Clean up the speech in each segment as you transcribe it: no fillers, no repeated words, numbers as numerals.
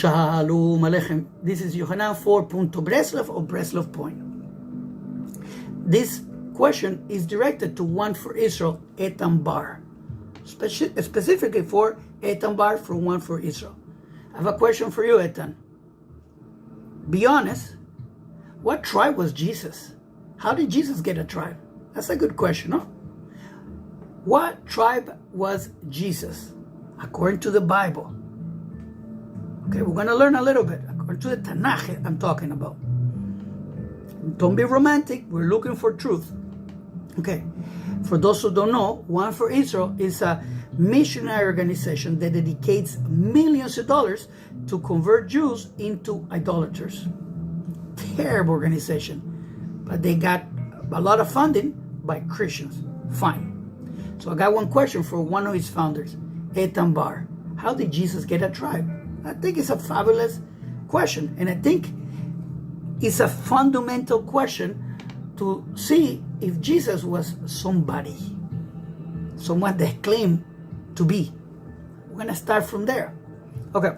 Shalom Aleichem. This is Yohanan 4. Breslov or Breslov point. This question is directed to one for Israel, Eitan Bar. Specifically for Eitan Bar, for one for Israel. I have a question for you, Eitan. Be honest. What tribe was Jesus? How did Jesus get a tribe? That's a good question, no? What tribe was Jesus? According to the Bible. Okay, we're going to learn a little bit. According to the Tanakh, I'm talking about. Don't be romantic. We're looking for truth. Okay, for those who don't know, One for Israel is a missionary organization that dedicates millions of dollars to convert Jews into idolaters. Terrible organization. But they got a lot of funding by Christians. Fine. So I got one question for one of his founders, Eitan Bar. How did Jesus get a tribe? I think it's a fabulous question. And I think it's a fundamental question to see if Jesus was somebody. Someone they claim to be. We're going to start from there. Okay.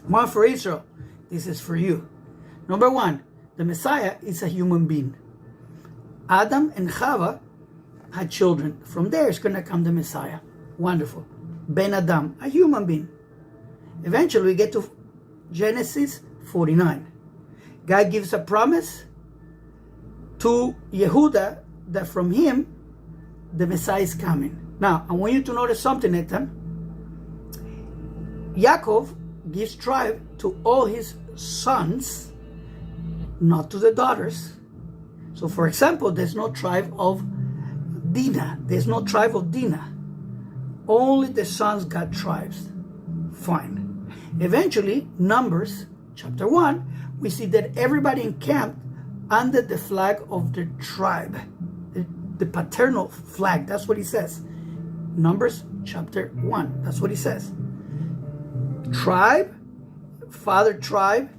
One for Israel. This is for you. Number one, the Messiah is a human being. Adam and Chava had children. From there is going to come the Messiah. Wonderful. Ben Adam, a human being. Eventually we get to Genesis 49. God gives a promise to Yehuda that from him the Messiah is coming. Now, I want you to notice something, Eitan. Yaacov gives tribe to all his sons, not to the daughters. So, for example, there's no tribe of Dina. There's no tribe of Dina. Only the sons got tribes. Fine. Eventually, Numbers, chapter 1, we see that everybody encamped under the flag of the tribe. The paternal flag. That's what he says. Numbers, chapter 1. That's what he says. Tribe, father tribe,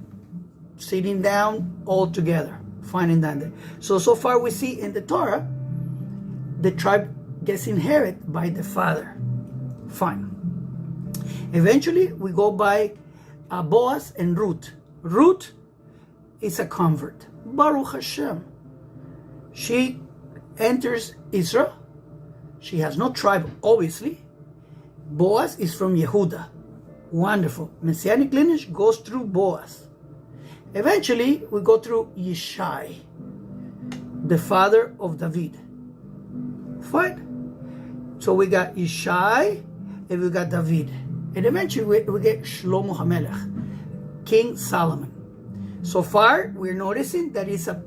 sitting down all together. Finding down there. So far we see in the Torah, the tribe gets inherited by the father. Fine. Eventually, we go by Boaz and Ruth. Ruth is a convert. Baruch Hashem. She enters Israel. She has no tribe, obviously. Boaz is from Yehuda. Wonderful. Messianic lineage goes through Boaz. Eventually, we go through Yishai, the father of David. Fine. So we got Yishai and we got David. And eventually we get Shlomo HaMelech, King Solomon. So far, we're noticing that it's a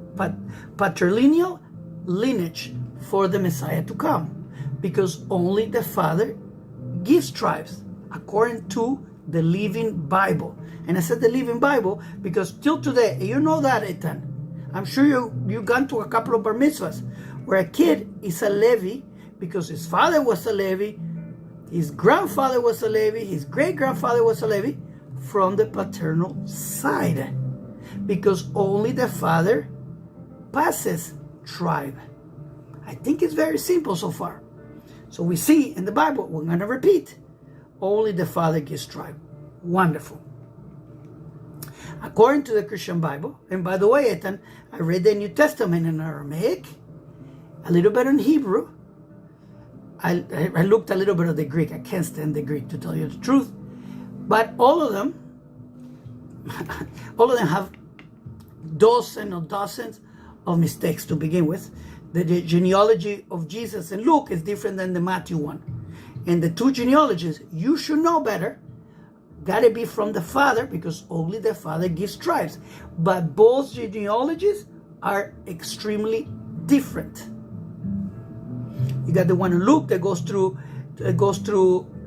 patrilineal lineage for the Messiah to come, because only the Father gives tribes, according to the Living Bible. And I said the Living Bible because till today, you know that, Eitan. I'm sure you've gone to a couple of bar mitzvahs where a kid is a Levi because his father was a Levi, his grandfather was a Levi, his great-grandfather was a Levi, from the paternal side. Because only the father passes tribe. I think it's very simple so far. So we see in the Bible, we're going to repeat, only the father gives tribe. Wonderful. According to the Christian Bible, and by the way, Eitan, I read the New Testament in Aramaic, a little bit in Hebrew. I looked a little bit of the Greek. I can't stand the Greek, to tell you the truth. But all of them have dozens of mistakes to begin with. The genealogy of Jesus and Luke is different than the Matthew one. And the two genealogies, you should know better, got to be from the father, because only the father gives tribes. But both genealogies are extremely different. You got the one in Luke that goes through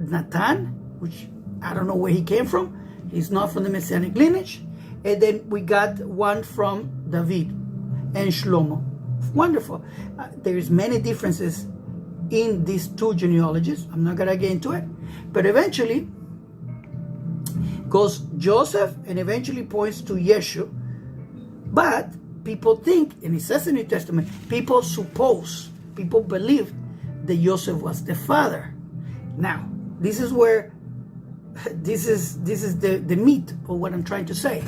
Nathan, which I don't know where he came from. He's not from the Messianic lineage. And then we got one from David and Shlomo. Wonderful. There's many differences in these two genealogies. I'm not going to get into it. But eventually goes Joseph and eventually points to Yeshua. But people think, and it says in the New Testament, people believe that Joseph was the father. Now, this is where this is the meat of what I'm trying to say.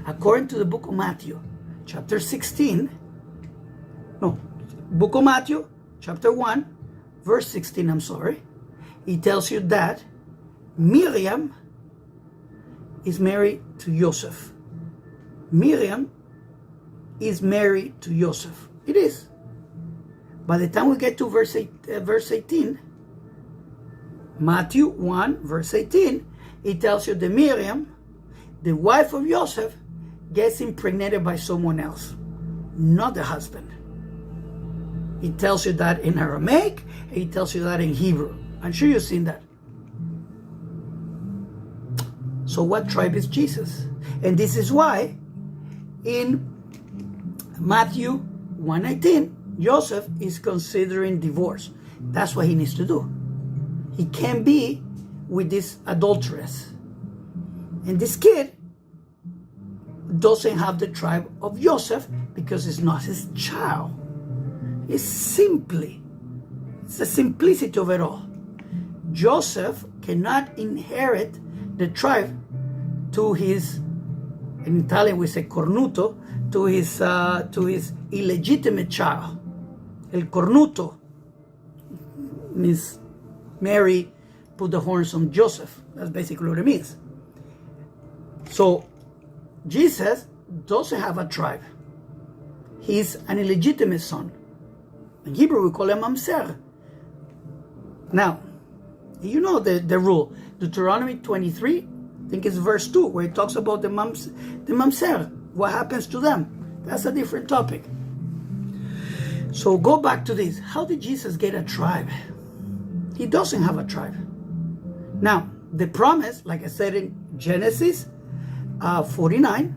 According to the book of Matthew, chapter 16, book of Matthew, chapter 1, verse 16, I'm sorry, it tells you that Miriam is married to Joseph. Miriam is married to Joseph. It is. By the time we get to verse 18, Matthew 1, verse 18, it tells you that Miriam, the wife of Joseph, gets impregnated by someone else, not the husband. It tells you that in Aramaic, and it tells you that in Hebrew. I'm sure you've seen that. So what tribe is Jesus? And this is why in Matthew 1:19, Joseph is considering divorce. That's what he needs to do. He can't be with this adulteress. And this kid doesn't have the tribe of Joseph because it's not his child. It's the simplicity of it all. Joseph cannot inherit the tribe to his, in Italian we say cornuto, to his illegitimate child. El cornuto means Mary put the horns on Joseph. That's basically what it means. So Jesus doesn't have a tribe. He's an illegitimate son. In Hebrew we call him mamzer. Now, you know the rule. Deuteronomy 23, I think it's verse 2, where it talks about the mamzer. What happens to them? That's a different topic. So go back to this. How did Jesus get a tribe? He doesn't have a tribe. Now, the promise, like I said in Genesis 49,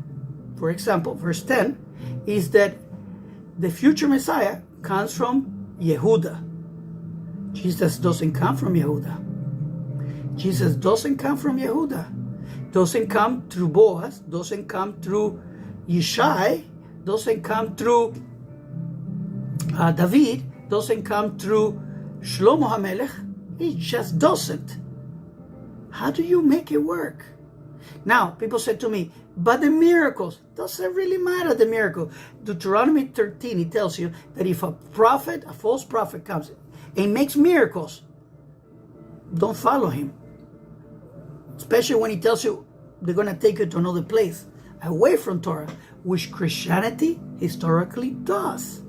for example, verse 10, is that the future Messiah comes from Yehuda. Jesus doesn't come from Yehuda. Jesus doesn't come from Yehuda. Doesn't come through Boaz. Doesn't come through Yishai. Doesn't come through David. Doesn't come through Shlomo HaMelech. It just doesn't. How do you make it work? Now, people said to me, but the miracles, doesn't really matter, the miracle. Deuteronomy 13, it tells you that if a prophet, a false prophet comes and makes miracles, don't follow him. Especially when he tells you they're going to take you to another place, away from Torah, which Christianity historically does.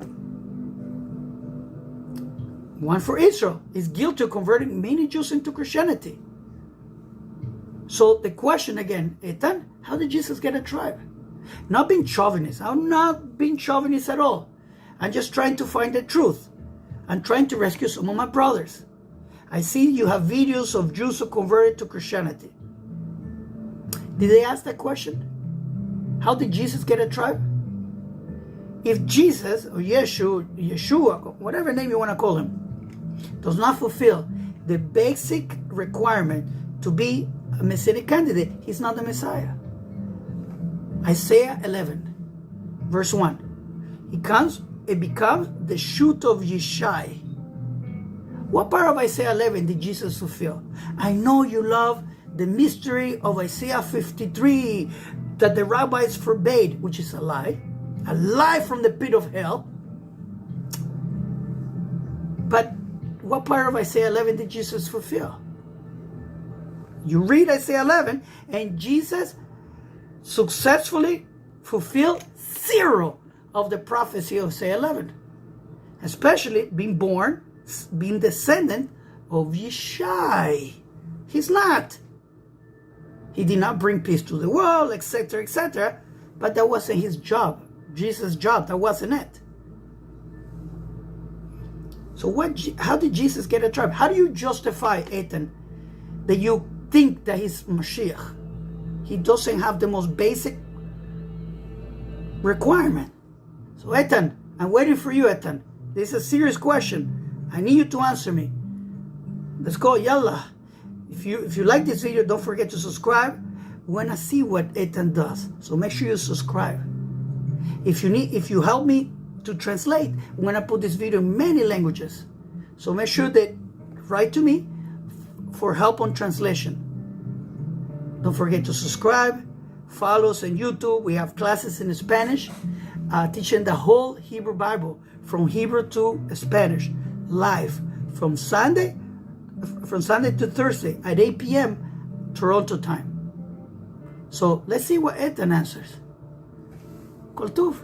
One for Israel is guilty of converting many Jews into Christianity. So the question again, Eitan, how did Jesus get a tribe? Not being chauvinist. I'm not being chauvinist at all. I'm just trying to find the truth. I'm trying to rescue some of my brothers. I see you have videos of Jews who converted to Christianity. Did they ask that question? How did Jesus get a tribe? If Jesus or Yeshua, whatever name you want to call him, does not fulfill the basic requirement to be a messianic candidate, he's not the Messiah. Isaiah 11, verse 1. It becomes the shoot of Yishai. What part of Isaiah 11 did Jesus fulfill? I know you love the mystery of Isaiah 53 that the rabbis forbade, which is a lie from the pit of hell. But what part of Isaiah 11 did Jesus fulfill? You read Isaiah 11, and Jesus successfully fulfilled 0 of the prophecy of Isaiah 11. Especially being descendant of Yishai. He's not. He did not bring peace to the world, etc., etc. But that wasn't his job. Jesus' job, that wasn't it. So how did Jesus get a tribe? How do you justify, Eitan, that you think that he's Mashiach? He doesn't have the most basic requirement. So Eitan, I'm waiting for you, Eitan. This is a serious question. I need you to answer me. Let's go, yalla. If you like this video, don't forget to subscribe. We want to see what Eitan does. So make sure you subscribe. If you help me to translate, I'm going to put this video in many languages. So make sure that write to me for help on translation. Don't forget to subscribe. Follow us on YouTube. We have classes in Spanish, teaching the whole Hebrew Bible from Hebrew to Spanish, live from Sunday to Thursday at 8 p.m. Toronto time. So let's see what Eitan answers. Kol tuv.